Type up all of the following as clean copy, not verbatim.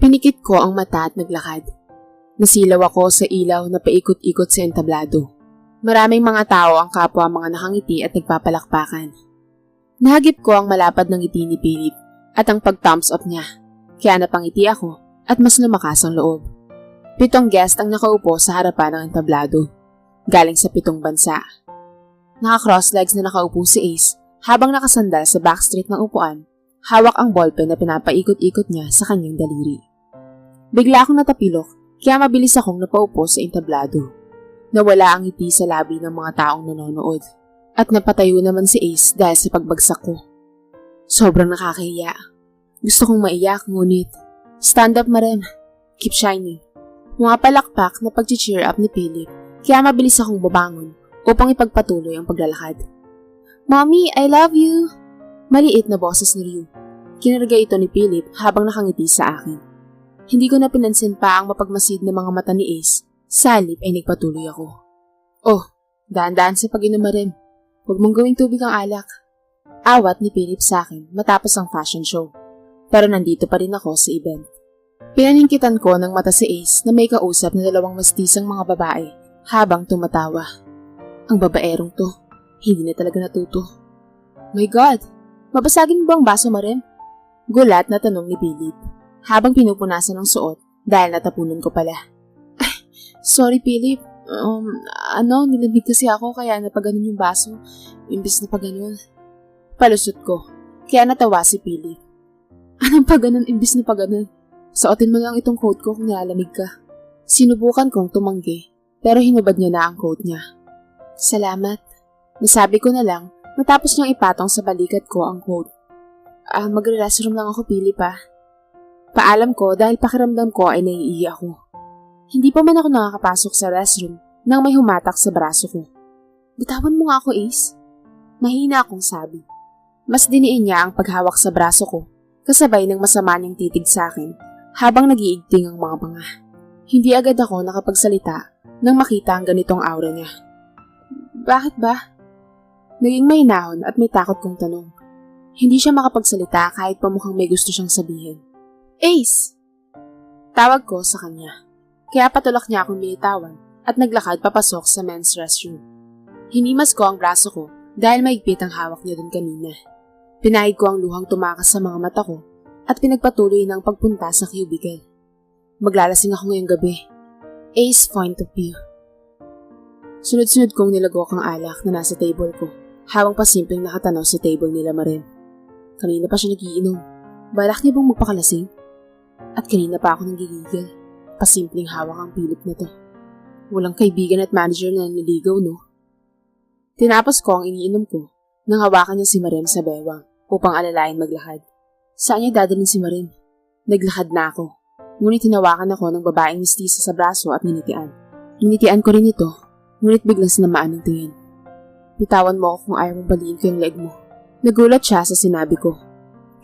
Pinikit ko ang mata at naglakad. Nasilaw ako sa ilaw na paikot-ikot sa entablado. Maraming mga tao ang kapwa mga nakangiti at nagpapalakpakan. Nahagip ko ang malapad ng ngiti ni Philip at ang pag-thumbs up niya. Kaya napangiti ako at mas lumakas ang loob. 7 guest ang nakaupo sa harapan ng entablado. Galing sa 7 bansa. Naka-cross legs na nakaupo si Ace habang nakasandal sa backstreet ng upuan. Hawak ang ballpen na pinapaikot-ikot niya sa kanyang daliri. Bigla akong natapilok kaya mabilis akong napaupo sa entablado. Nawala ang ngiti sa labi ng mga taong nanonood. At napatayo naman si Ace dahil sa pagbagsak ko. Sobrang nakakahiya. Gusto kong maiyak ngunit, stand up Marem, keep shining. Mga palakpak na pag-cheer up ni Philip kaya mabilis akong babangon upang ipagpatuloy ang paglalakad. Mommy, I love you! Maliit na boses ni Ryu. Kinarga ito ni Philip habang nakangiti sa akin. Hindi ko na pinansin pa ang mapagmasid na mga mata ni Ace. Sa halip ay nagpatuloy ako. Oh, daan-daan sa pag-inom Marem. Huwag mong gawing tubig ang alak. Awat ni Philip sa akin matapos ang fashion show. Pero nandito pa rin ako sa event. Pinaningkitan ko ng mata si Ace na may kausap na 2 mastisang mga babae habang tumatawa. Ang babaerong to, hindi na talaga natuto. My God, mabasagin mo ba ang baso Marem? Gulat na tanong ni Philip habang pinupunasan ng suot dahil natapunan ko pala. Sorry Philip. Nilamig kasi ako kaya napaganon yung baso, imbis na paganon. Palusot ko, kaya natawa si Philip. Anong paganon imbis na paganon? Suotin mo lang itong coat ko kung nilalamig ka. Sinubukan kong tumanggi, pero hinubad niya na ang coat niya. Salamat. Nasabi ko na lang, matapos niyang ipatong sa balikat ko ang coat. Magre-restroom lang ako Philip Paalam ko dahil pakiramdam ko ay naiihi ako. Hindi pa man ako nakakapasok sa restroom nang may humatak sa braso ko. Bitawan mo nga ako, Ace. Mahina akong sabi. Mas diniin niya ang paghawak sa braso ko, kasabay ng masama niyang titig sa akin habang nag-iigting ang mga panga. Hindi agad ako nakapagsalita nang makita ang ganitong aura niya. Bakit ba? Naging mahinahon at may takot kong tanong. Hindi siya makapagsalita kahit pa mukhang may gusto siyang sabihin. Ace! Tawag ko sa kanya. Kaya patulak niya akong binitawan at naglakad papasok sa men's restroom. Hinimas ko ang braso ko dahil maigpit ang hawak niya dun kanina. Pinahid ko ang luhang tumakas sa mga mata ko at pinagpatuloy ng pagpunta sa cubicle. Maglalasing ako ngayong gabi. Ace point of view. Sunod-sunod kong nilagok ang alak na nasa table ko habang pasimpleng nakatanaw sa table nila Marem. Kanina pa siya nagiinom. Balak niya bang magpakalasing? At kanina pa ako nanggigigil. Pasimpleng hawak ang Philip na to. Walang kaibigan at manager na niligaw, no? Tinapos ko ang iniinom ko nang hawakan niya si Marem sa bewang upang alalayan maglakad. Saan niya dadalhin si Marem? Naglakad na ako. Ngunit hinawakan ako ng babaeng mistisa sa braso at ninitian. Ninitian ko rin ito, ngunit biglang sinamaan ng tingin. Bitawan mo ako kung ayaw mong baliin ko yung leg mo. Nagulat siya sa sinabi ko.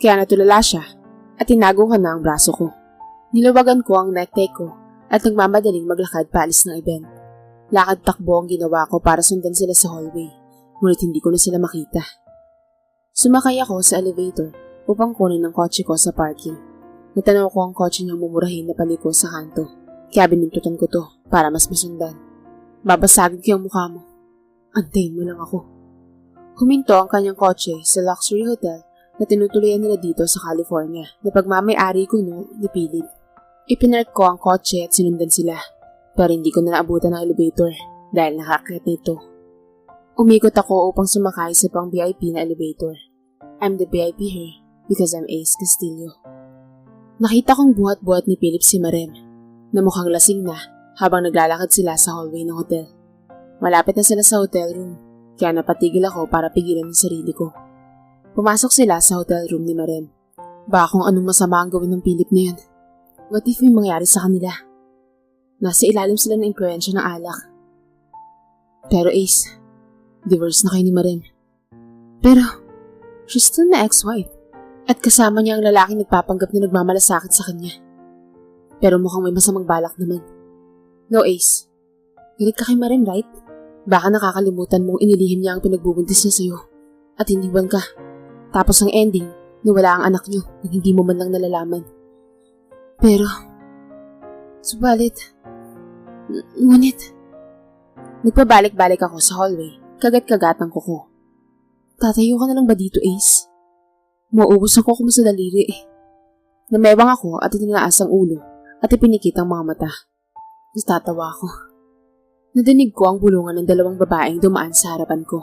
Kaya natulala siya at tinago ka na ang braso ko. Nilawagan ko ang necktie ko at nagmamadaling maglakad paalis ng event. Lakad-takbo ang ginawa ko para sundan sila sa hallway, ngunit hindi ko na sila makita. Sumakay ako sa elevator upang kunin ang kotse ko sa parking. Natanaw ko ang kotse niyang mumurahin na paliko sa kanto, kaya binuntutan ko to para mas masundan. Babasagin ko yung mukha mo. Antayin mo lang ako. Huminto ang kanyang kotse sa luxury hotel na tinutuloyan nila dito sa California na pagmamay-ari ko ni Philip. Ipinark ko ang kotse at sinundan sila, pero hindi ko na naabutan ng elevator dahil nakakit nito. Umikot ako upang sumakay sa pang VIP na elevator. I'm the VIP here because I'm Ace Castillo. Nakita kong buhat-buhat ni Philip si Marem na mukhang lasing na habang naglalakad sila sa hallway ng hotel. Malapit na sila sa hotel room, kaya napatigil ako para pigilan ang sarili ko. Pumasok sila sa hotel room ni Marem. Baka kung anong masama ang gawin ng Philip na yun. What if may mangyari sa kanila? Nasa ilalim sila ng impluensya ng alak. Pero Ace, divorce na kayo ni Marem. Pero, she's still my ex-wife. At kasama niya ang lalaking nagpapanggap na nagmamalasakit sa kanya. Pero mukhang may masamang balak naman. No, Ace. Galit ka kay Marem, right? Baka nakakalimutan mong inilihim niya ang pinagbubuntis niya sa'yo. At iniwan ka. Tapos ang ending, nawala ang anak niyo nang hindi mo man lang nalalaman. Pero, subalit, ngunit, nagpabalik-balik ako sa hallway, kagat-kagat ang kuko. Tatayo ka na lang ba dito, Ace? Mauubos ako kung sa daliri eh. Namewang ako at itinaas ang ulo at ipinikit ang mga mata. Natatawa ako. Nadinig ko ang bulungan ng dalawang babaeng dumaan sa harapan ko.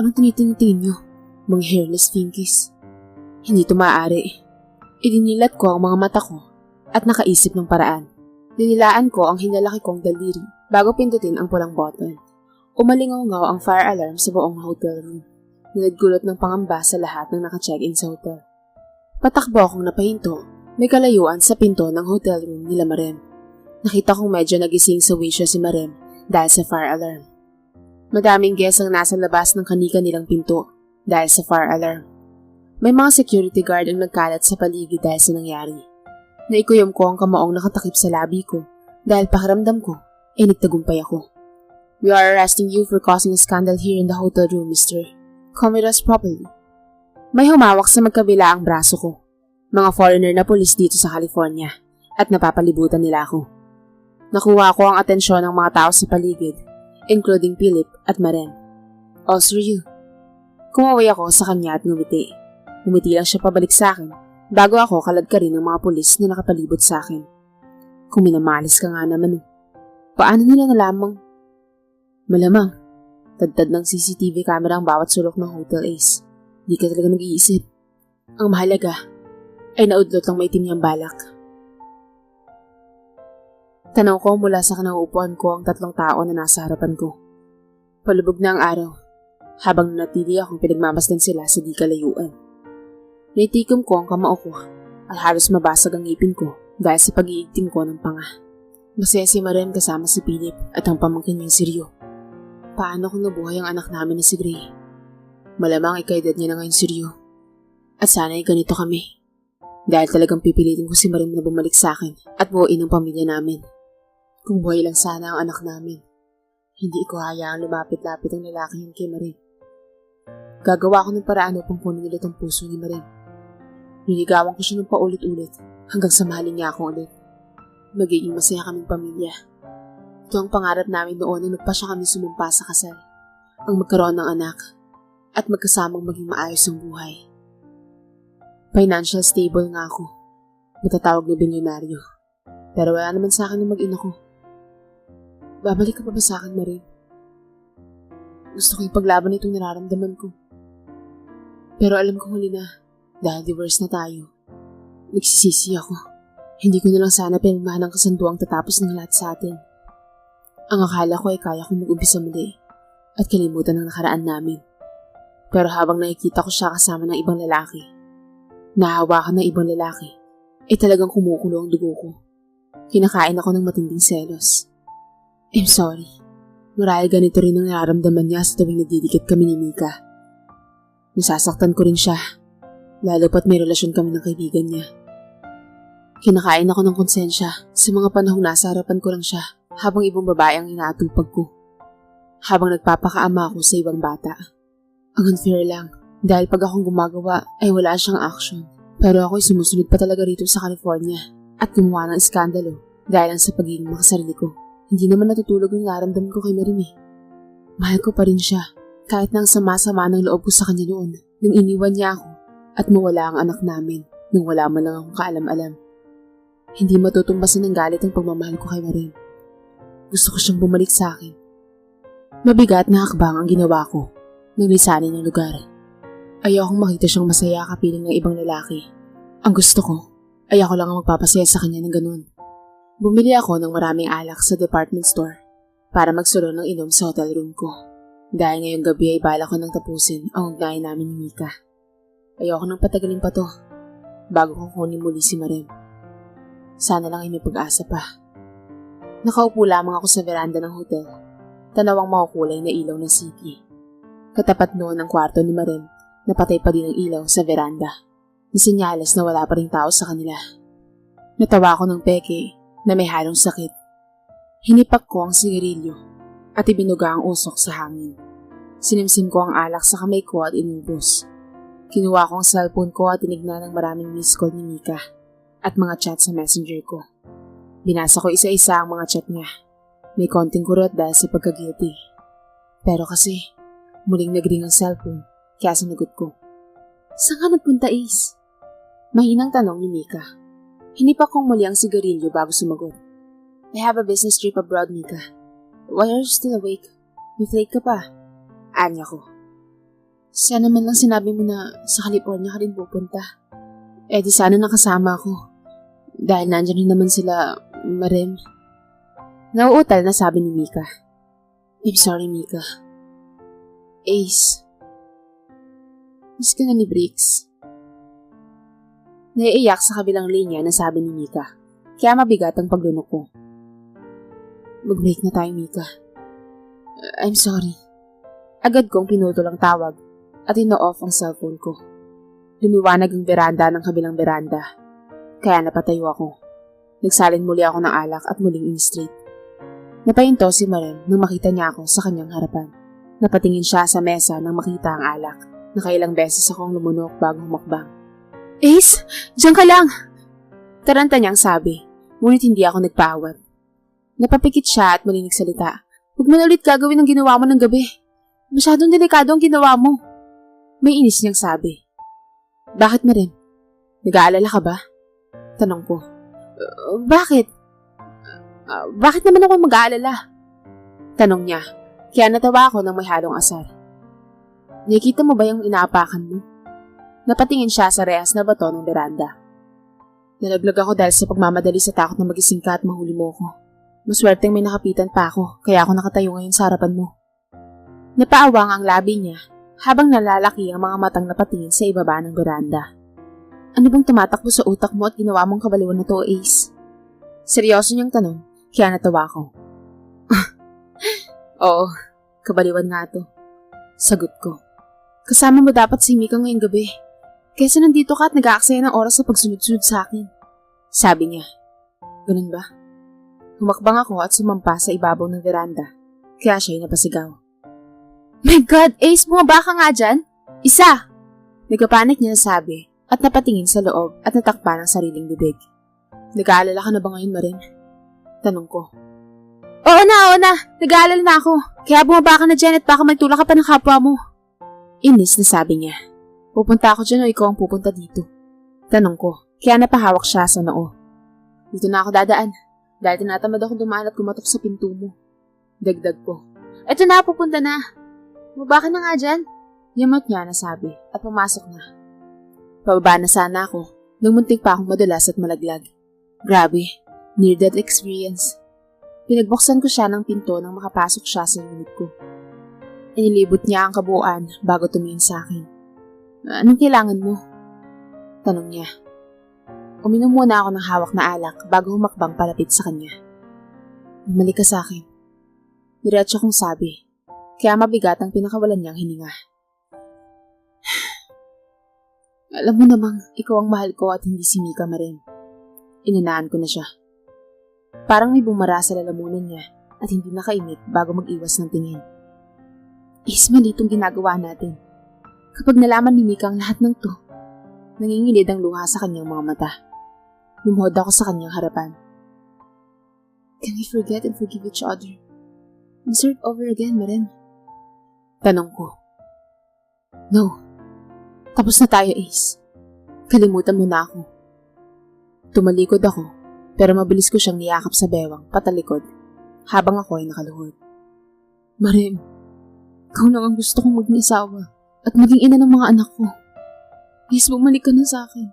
Anong tinitingin niyo? Mga hairless finkies. Hindi ito maaari. Idinilat ko ang mga mata ko at nakaisip ng paraan. Dinilaan ko ang hinalaki kong daliri bago pindutin ang pulang button. Umalingaw-ngaw ang fire alarm sa buong hotel room. Nagdulot ng pangamba sa lahat ng naka-check-in sa hotel. Patakbo akong napahinto, may kalayuan sa pinto ng hotel room nila Marem. Nakita kong medyo nagising sa wisyo si Marem dahil sa fire alarm. Madaming guests ang nasa labas ng kanika nilang pinto dahil sa fire alarm. May mga security guard ang nagkalat sa paligid dahil sa nangyari. Naikuyom ko ang kamaong nakatakip sa labi ko dahil pakiramdam ko ay nagtagumpay ako. We are arresting you for causing a scandal here in the hotel room, mister. Come with us properly. May humawak sa magkabila ang braso ko. Mga foreigner na pulis dito sa California at napapalibutan nila ako. Nakuha ko ang atensyon ng mga tao sa paligid, including Philip at Maren. Also you. Kumaway ako sa kanya at ngumiti. Ngumiti lang siya pabalik sa akin bago ako kaladkarin ng mga pulis na nakapalibot sa akin. Kung minamalis ka nga naman, paano nila nalamang? Malamang, tadtad ng CCTV camera ang bawat sulok ng Hotel Ace. Di ka talaga nag-iisip. Ang mahalaga ay naudlot ang maitim niyang balak. Tanaw ko mula sa kanang upuan ko ang tatlong tao na nasa harapan ko. Palubog na ang araw, habang nanatili akong pinagmamasdan sila sa di kalayuan. Naitikom ko ang kamao ko at halos mabasag ang ngipin ko dahil sa pag-iigting ko ng panga. Masaya si Maren kasama si Philip at ang pamangkin niyang si Rio. Paano kung nabuhay ang anak namin na si Gray? Malamang ay kaedad niya na ngayon si Rio. At sana ay ganito kami. Dahil talagang pipilitin ko si Marim na bumalik sa akin at buuin ang pamilya namin. Kung buhay lang sana ang anak namin, hindi ko hayaang lumapit-lapit ang lalaki yun kay Marim. Gagawa ko ng paraan upang kunin ulit ang puso ni Marim. Niligawan ko siya ng paulit-ulit hanggang sa mahalin niya ako ulit. Magiging masaya kaming pamilya. Ito ang pangarap namin noon nung nagpasya kami sumumpa sa kasal. Ang magkaroon ng anak at magkasamang maging maayos ang buhay. Financial stable nga ako. Matatawag na bilyonaryo. Pero wala naman sa akin ng mag-ina ko. Babalik ka pa ba sa akin, Marie? Gusto ko ipaglaban itong nararamdaman ko. Pero alam ko huli na, dahil divorce na tayo. Nagsisisi ako. Hindi ko na lang sana pinagmahan ang kasunduang tatapos ng lahat sa atin. Ang akala ko ay kaya kong mag-umpisa muli at kalimutan ang nakaraan namin. Pero habang nakikita ko siya kasama ng ibang lalaki, nahawakan ng ibang lalaki, ay talagang kumukulo ang dugo ko. Kinakain ako ng matinding selos. I'm sorry. Marahil ganito rin ang nararamdaman niya sa tuwing nagdidikit kami ni Mika. Nasasaktan ko rin siya, lalo pat may relasyon kami ng kaibigan niya. Kinakain ako ng konsensya sa mga panahong nasa harapan ko lang siya habang ibang babae ang inaatupag ko. Habang nagpapakaama ako sa ibang bata. Ang unfair lang, dahil pag akong gumagawa ay wala siyang action. Pero ako'y sumusunod pa talaga rito sa California at gumawa ng iskandalo dahil lang sa pagiging makasarili ko. Hindi naman natutulog ang naramdaman ko kay Marim eh. Mahal ko pa rin siya, kahit nang sama-sama ng loob ko sa kanya noon nang iniwan niya ako at mawala ang anak namin nang wala man lang akong kaalam-alam. Hindi matutumbasan ng galit ang pagmamahal ko kay Marim. Gusto ko siyang bumalik sa akin. Mabigat na hakbang ang ginawa ko nang lisanin ng lugar. Ayokong makita siyang masaya kapiling ng ibang lalaki. Ang gusto ko ay ako lang ang magpapasaya sa kanya ng ganun. Bumili ako ng maraming alak sa department store para magsulo ng inom sa hotel room ko. Dahil ngayong gabi ay bala ko nang tapusin ang ugnayan namin ni Mika. Ayoko nang patagalin pa to bago ko kunin muli si Marim. Sana lang ay may pag-asa pa. Nakaupo lamang ako sa veranda ng hotel. Tanaw ang makukulay na ilaw ng city. Katapat noon ang kwarto ni Marim, napatay pa din ang ilaw sa veranda. Nasinyalas na wala pa ring tao sa kanila. Natawa ako ng peke na may halong sakit. Hinipak ko ang sigarilyo at ibinuga ang usok sa hangin. Sinimsim ko ang alak sa kamay ko at inubos. Kinuha ko ang cellphone ko at tinignan ng maraming missed call ni Mika. at mga chat sa messenger ko. Binasa ko isa-isa ang mga chat niya. May konting kurot dahil sa pagka-guilty. Pero kasi, muling nag-ring ang cellphone, kaya sinagot ko. Saan ka nagpunta, Ace? Mahinang tanong ni Mika. Hinipa kong muli ang sigarilyo bago sumagot. I have a business trip abroad, Mika. Why are you still awake? May flight ka pa. Anya ko. Sana man lang sinabi mo na sa California ka rin pupunta. Eh di sana nakasama ako. Dahil nandyan rin naman sila, Marem. Nauutal na sabi ni Mika. I'm sorry, Mika. Ace. Miss ka na ni Briggs. Naiiyak sa kabilang linya na sabi ni Mika. Kaya mabigat ang paglunok ko. Mag-break na tayo, Mika. I'm sorry. Agad kong pinutol ang tawag at ino-off ang cellphone ko. Lumiwanag ang beranda ng kabilang beranda. Kaya napatayo ako. Nagsalin muli ako ng alak at muling in-straight. Napahinto si Marem nang makita niya ako sa kanyang harapan. Napatingin siya sa mesa nang makita ang alak. Nakailang beses akong lumunok bago humakbang. Ace, diyan ka lang! Taranta niyang sabi, ngunit hindi ako nagpaawat. Napapikit siya at muling nagsalita. Huwag mo na ulit gagawin ang ginawa mo ng gabi. Masyadong delikado ang ginawa mo. May inis niyang sabi. Bakit, Marem? Nag-aalala ka ba? Tanong ko. Bakit? Bakit naman ako mag-aalala? Tanong niya, kaya natawa ako ng may halong asar. Nakikita mo ba yung inaapakan mo? Napatingin siya sa rehas na bato ng beranda. Nalaglag ako dahil sa pagmamadali sa takot na magising ka at mahuli mo ko. Maswerteng may nakapitan pa ako, kaya ako nakatayo ngayon sa harapan mo. Napaawang ang labi niya habang nalalaki ang mga matang napatingin sa ibaba ng beranda. Ano bang tumatakbo sa utak mo at ginawa mong kabaliwan na to, Ace? Seryoso niyang tanong, kaya natawa ko. Oo, kabaliwan nga to. Sagot ko. Kasama mo dapat si Mika ngayong gabi. Kaysa nandito ka at nag-aaksaya ng oras sa pagsunod-sunod sa akin. Sabi niya. Ganun ba? Humakbang ako at sumampa sa ibabaw ng veranda. Kaya siya'y napasigaw. My God, Ace, bumaba ka nga dyan? Isa! Nagkapanik niya nasabi at napatingin sa loob at natakpan ang sariling bibig. Nag-aalala ka na ba ngayon, Marem? Tanong ko. Oo na. Nag-aalala na ako. Kaya bumaba ka na dyan at baka magtulak ka pa ng kapwa mo. Inis na sabi niya. Pupunta ako dyan o ikaw ang pupunta dito. Tanong ko, kaya napahawak siya sa noo. Dito na ako dadaan. Dahil tinatamad ako dumaan at kumatok sa pinto mo. Dagdag ko. Eto na, pupunta na. Bumaba ka na nga dyan. Yamot niya na sabi at pumasok na. Pababa na sana ako nang muntik pa akong madulas at malaglag. Grabe, near-death experience. Pinagbuksan ko siya ng pinto nang makapasok siya sa unit ko. Inilibot niya ang kabuuan bago tumingin sa akin. Anong kailangan mo? Tanong niya. Uminom muna ako ng hawak na alak bago humakbang palapit sa kanya. Bumalik ka sa akin. Diretso kong sabi, kaya mabigat ang pinakawalan niyang hininga. Alam mo namang ikaw ang mahal ko at hindi si Mika, Marem. Inanaan ko na siya. Parang may bumara sa lalamunan niya at hindi nakaimik bago mag-iwas ng tingin. Ace, mali itong ginagawa natin. Kapag nalaman ni Mika ang lahat ng to, nangingilid ang luha sa kanyang mga mata. Lumuhod ako sa kanyang harapan. Can we forget and forgive each other? And start over again, Marem? Tanong ko. No. Tapos na tayo, Ace. Kalimutan mo na ako. Tumalikod ako, pero mabilis ko siyang niyakap sa bewang patalikod habang ako ay nakaluhod. Marem, ikaw lang ang gusto kong maging asawa at maging ina ng mga anak ko. Please, bumalik ka na sa akin.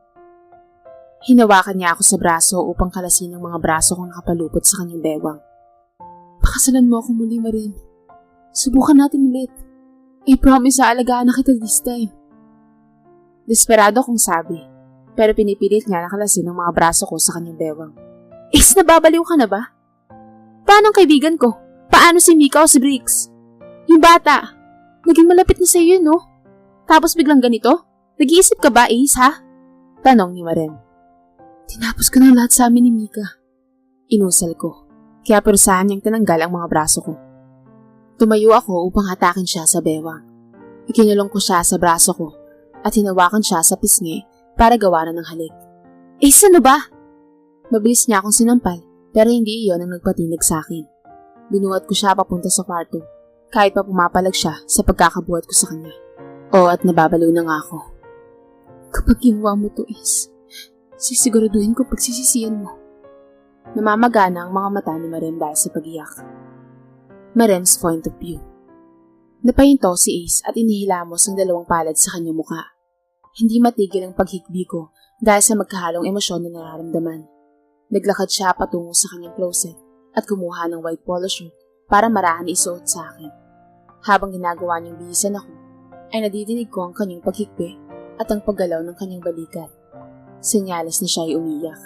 Hinawakan niya ako sa braso upang kalasin ang mga braso kong nakapalupot sa kanyang bewang. Pakasalan mo ako muli, Marem. Subukan natin ulit. I promise aalagaan na kita this time. Desperado kong sabi, pero pinipilit niya nakalasin ang mga braso ko sa kanyang bewang. Ace, nababaliw ka na ba? Paano ang kaibigan ko? Paano si Mika o si Briggs? Yung bata, naging malapit na sa'yo yun, no? Tapos biglang ganito? Nag-iisip ka ba, Ace, ha? Tanong ni Marem. Tinapos ko na lahat sa amin ni Mika. Inusal ko, kaya perusahan niyang tinanggal ang mga braso ko. Tumayo ako upang hatakin siya sa bewang. Ikinulong ko siya sa braso ko at hinawakan siya sa pisngi para gawaran ng halik. Ace, ano ba? Mabilis niya akong sinampal pero hindi iyon ang nagpatinig sa akin. Binuhat ko siya papunta sa kwarto kahit pa pumapalag siya sa pagkakabuhat ko sa kanya. At nababaliw na nga ako. Kapag ginawa mo to sisiguraduhin ko pagsisisiyan mo. Namamagana ang mga mata ni Marem dahil sa pag-iyak. Marem's point of view. Napahinto si Ace at inihilamos ang dalawang palad sa kanyang muka. Hindi matigil ang paghikbi ko dahil sa magkahalong emosyon na nararamdaman. Naglakad siya patungo sa kanyang closet at kumuha ng white polo shirt para marahan isuot sa akin. Habang ginagawa niyang bihisan ako, ay nadidinig ko ang kanyang paghikbi at ang paggalaw ng kanyang balikat. Senyales na siya ay umiyak.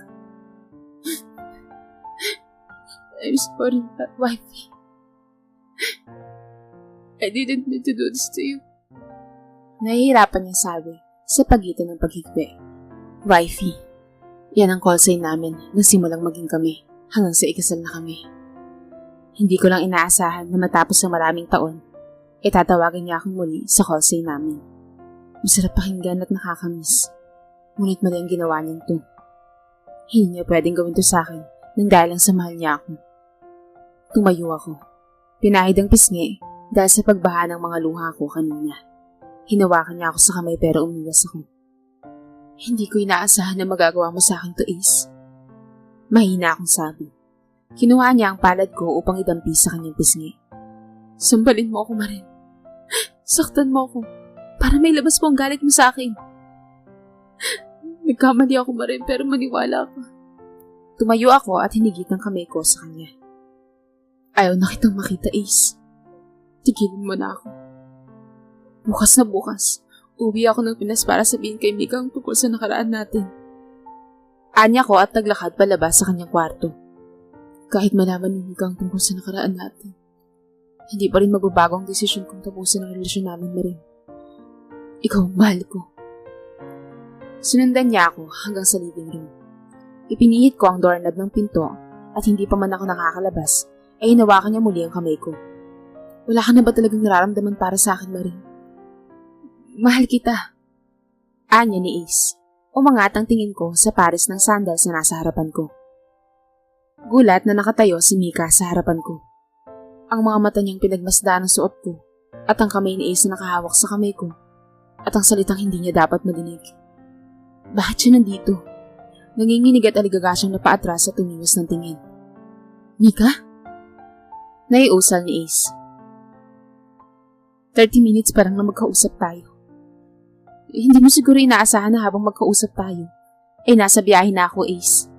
I'm sorry, wifey. I didn't mean to do this to you. Nahihirapan niyang sabi sa pagitan ng paghikbi. Wifey, yan ang call sign namin nang simulang maging kami hanggang sa ikasal na kami. Hindi ko lang inaasahan na matapos ang maraming taon, tatawagan niya akong muli sa call sign namin. Masarap pakinggan at nakakamiss. Ngunit mali ang ginawa niyang to. Hindi niya pwedeng gawin to sa akin nang dahil lang sa mahal niya ako. Tumayo ako. Pinahid ang pisngi dahil sa pagbaha ng mga luha ko kanina. Hinawakan niya ako sa kamay pero umiwas ako. Hindi ko inaasahan na magagawa mo sa akin to, Ace. Mahina akong sabi. Kinuha niya ang palad ko upang idampi sa kanyang pisngi. Sambalin mo ako, Maren. Saktan mo ako para may labas mo ang galit mo sa akin. Nagkamali ako, Maren, pero maniwala ka. Tumayo ako at hinigit ang kamay ko sa kanya. Ayaw na kitang makita, Ace. Tigilin mo na ako. Bukas na bukas, uwi ako ng Pinas para sabihin kay Mika ang tungkol sa nakaraan natin. Anya ko at naglakad palabas sa kanyang kwarto. Kahit malaman ni Mika ang tungkol sa nakaraan natin, hindi pa rin magbabago ang desisyon kong tapusin ang relasyon namin na rin. Ikaw ang mahal ko. Sinundan niya ako hanggang sa living room. Ipinihit ko ang doorknob ng pinto at hindi pa man ako nakakalabas, ay hinawakan niya muli ang kamay ko. Wala ka na ba talagang nararamdaman para sa akin, Maring? Mahal kita. Anya ni Ace. Umangat ang tingin ko sa pares ng sandals na nasa harapan ko. Gulat na nakatayo si Mika sa harapan ko. Ang mga mata niyang pinagmasdan ng suot ko at ang kamay ni Ace na nakahawak sa kamay ko at ang salitang hindi niya dapat madinig. Bakit siya nandito? Nanginginig at aligaga siyang napaatras at tumiwas ng tingin. Mika? Naiusal ni Ace. 30 minutes parang na magkausap tayo. Hindi mo siguro inaasahan na habang magkausap tayo, nasa biyahe na ako, Ace.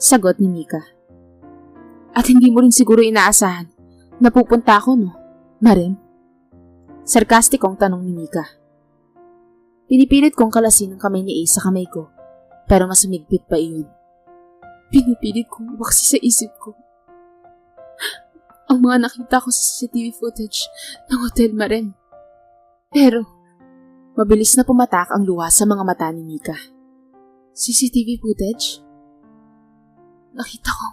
Sagot ni Mika. At hindi mo rin siguro inaasahan na pupunta ako, no? Maren? Sarkastikong tanong ni Mika. Pinipilit kong kalasin ang kamay ni Ace sa kamay ko, pero mas umigpit pa iyon. Pinipilit kong waksi sa isip ko ang mga nakita ko sa CCTV footage ng Hotel Maren. Pero, mabilis na pumatak ang luha sa mga mata ni Mika. CCTV footage? Nakita ko.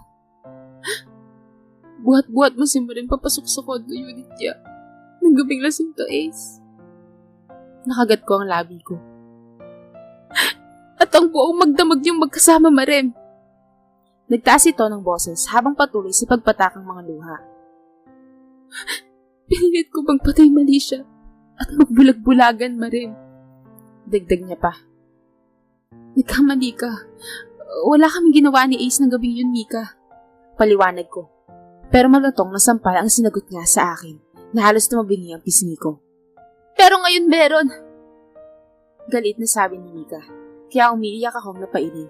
Buhat-buhat mo si Maren papasok sa condo unit niya. Nang gabing lasing to, Ace. Nakagat ko ang labi ko. At ang buong magdamag niyong magkasama, Maren. Nagtaas ito ng boses habang patuloy sa pagpatak ang mga luha. Pinilit ko bang patay mali siya at magbulag-bulagan, Maren. Dagdag niya pa. Nagkamali ka. Wala kaming ginawa ni Ace ng gabing yun, Mika. Paliwanag ko. Pero malutong na sampal ang sinagot niya sa akin na halos tumabingi ang pisngi ko. Pero ngayon meron. Galit na sabi ni Mika. Kaya umiiyak akong napailin.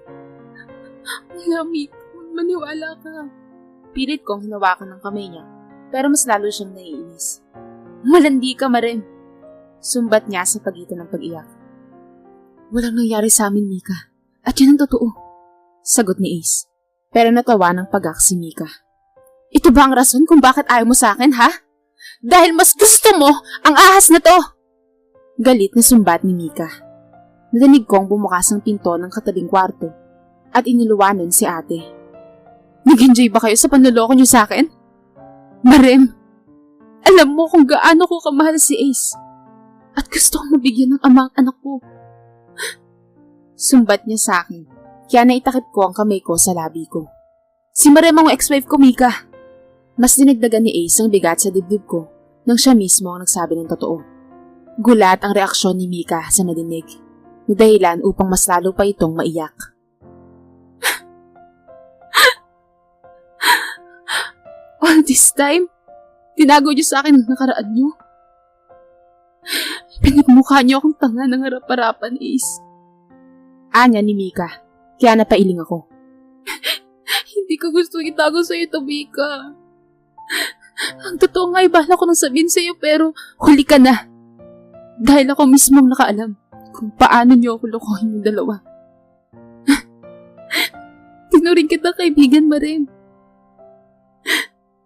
Wala, Mika. Maniwala ka. Pilit kong hinawakan ng kamay niya. Pero mas lalo siyang naiinis. Malandi ka, Maren. Sumbat niya sa pagitan ng pag-iyak. Walang nangyari sa amin, Mika. At yan ang totoo. Sagot ni Ace. Pero natawa ng pagak si Mika. Ito ba ang rason kung bakit ayaw mo sa akin, ha? Dahil mas gusto mo ang ahas na to! Galit na sumbat ni Mika. Nadinig kong bumukas ang pinto ng katabing kwarto at iniluwanan si ate. Nag-enjoy ba kayo sa panloloko niyo sa akin? Marem, alam mo kung gaano ko kamahal si Ace at gusto kong mabigyan ng ama ang anak ko. Sumbat niya sa akin kaya naitakip ko ang kamay ko sa labi ko. Si Marem ang ex-wife ko, Mika. Mas dinagdagan ni Ace ang bigat sa dibdib ko nang siya mismo ang nagsabi ng totoo. Gulat ang reaksyon ni Mika sa nadinig, na dahilan upang mas lalo pa itong maiyak. All this time, tinago niyo sa akin ang nakaraan niyo. Pinagmukha niyo akong tanga ng harap-harapan, Ace. Anya ni Mika, kaya napailing ako. Hindi ko gusto itago sa ito, Mika. Ang totoo nga, ibala ko nang sabihin sa iyo, pero huli ka na. Dahil ako mismo ang nakaalam kung paano niyo ako lokohin yung dalawa. Tinuring kita kaibigan, Marem.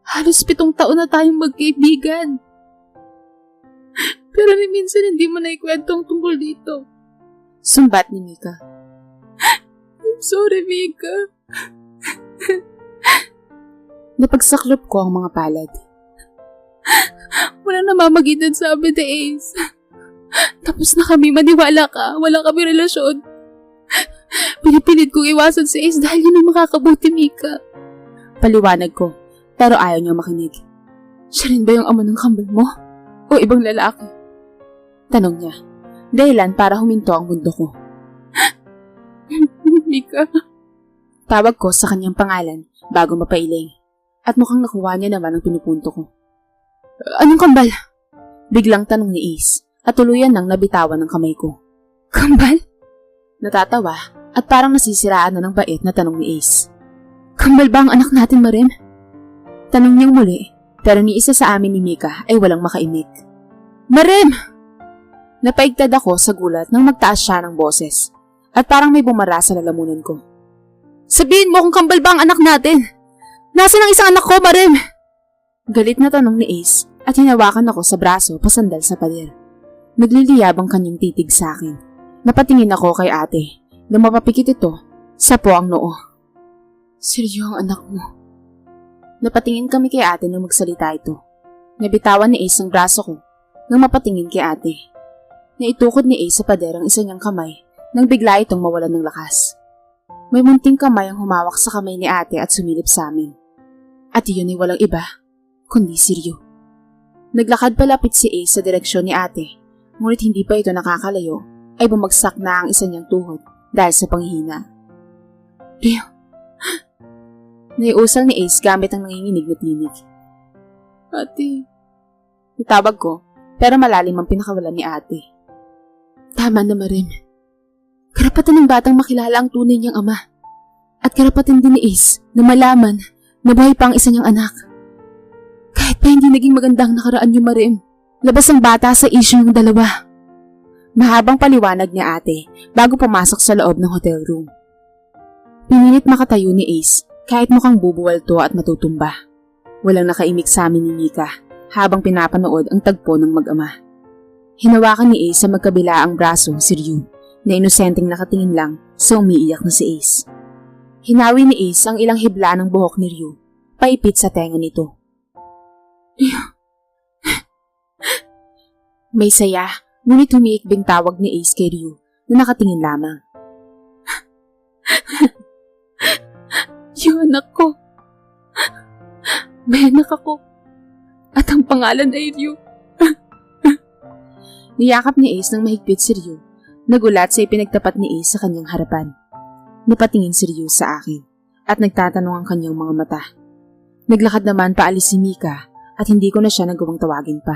Halos 7 taon na tayong magkaibigan. Pero ni minsan hindi mo na ikwento ang tungkol dito. Sumbat ni Mika. I'm sorry, Mika. Napagsaklop ko ang mga palad. Wala namamagitan sa amin ni Ace. Tapos na kami, maniwala ka. Wala kami relasyon. Pinipilit kong iwasan si Ace dahil yun ang makakabuti, Mika. Paliwanag ko, pero ayaw niya makinig. Siya rin ba yung ama ng kambal mo? O ibang lalaki? Tanong niya, dahilan para huminto ang mundo ko. Mika. Tawag ko sa kanyang pangalan bago mapailing. At mukhang nakuha niya naman ang pinupunto ko. Anong kambal? Biglang tanong ni Ace at tuluyan nang nabitawan ng kamay ko. Kambal? Natatawa at parang nasisiraan na ng bait na tanong ni Ace. Kambal ba ang anak natin, Marem? Tanong niyang muli, pero ni isa sa amin ni Mika ay walang makaimik. Marem! Napaigtad ako sa gulat nang magtaas siya ng boses at parang may bumara sa lalamunan ko. Sabihin mo kung kambal ba ang anak natin! Nasaan ang isang anak ko, Marem? Galit na tanong ni Ace at hinawakan ako sa braso pasandal sa pader. Nagliliyab ang kanyang titig sa akin. Napatingin ako kay ate na mapapikit ito sa po ang noo. Seryo ang anak mo? Napatingin kami kay ate nang magsalita ito. Nabitawan ni Ace ang braso ko nang mapatingin kay ate. Naitukod ni Ace sa pader ang isa niyang kamay nang bigla itong mawalan ng lakas. May munting kamay ang humawak sa kamay ni ate at sumilip sa amin. At iyon ay walang iba, kundi si Ryu. Naglakad palapit si Ace sa direksyon ni ate, ngunit hindi pa ito nakakalayo, ay bumagsak na ang isa niyang tuhod dahil sa panghihina. Ryu! Naiusal ni Ace gamit ang nanginginig na tinig. Ate! Natawag ko, pero malalim ang pinakawalan ni ate. Tama na, Marem. Karapatan ng batang makilala ang tunay niyang ama. At karapatan din ni Ace na malaman na buhay pa ang isa niyang anak. Kahit pa hindi naging magandang nakaraan niyo, Marem, labas ang bata sa issue ng dalawa. Mahabang paliwanag ni ate bago pumasok sa loob ng hotel room. Pinilit makatayo ni Ace kahit mukhang bubuwal to at matutumba. Walang nakaimik sa amin ni Mika habang pinapanood ang tagpo ng mag-ama. Hinawakan ni Ace sa magkabila ang braso si Ryu na inosenteng nakatingin lang sa umiiyak na si Ace. Hinawi ni Ace ang ilang hibla ng buhok ni Ryu, paipit sa tenga nito. May saya, ngunit humiikbing tawag ni Ace kay Ryu na nakatingin lamang. Yung anak ko. May anak ako. At ang pangalan ay Ryu. Niyakap ni Ace nang mahigpit si Ryu. Nagulat sa ipinagtapat ni Ace sa kanyang harapan. Napatingin si Ryu sa akin at nagtatanong ang kanyang mga mata. Naglakad naman paalis si Mika at hindi ko na siya nagawang tawagin pa.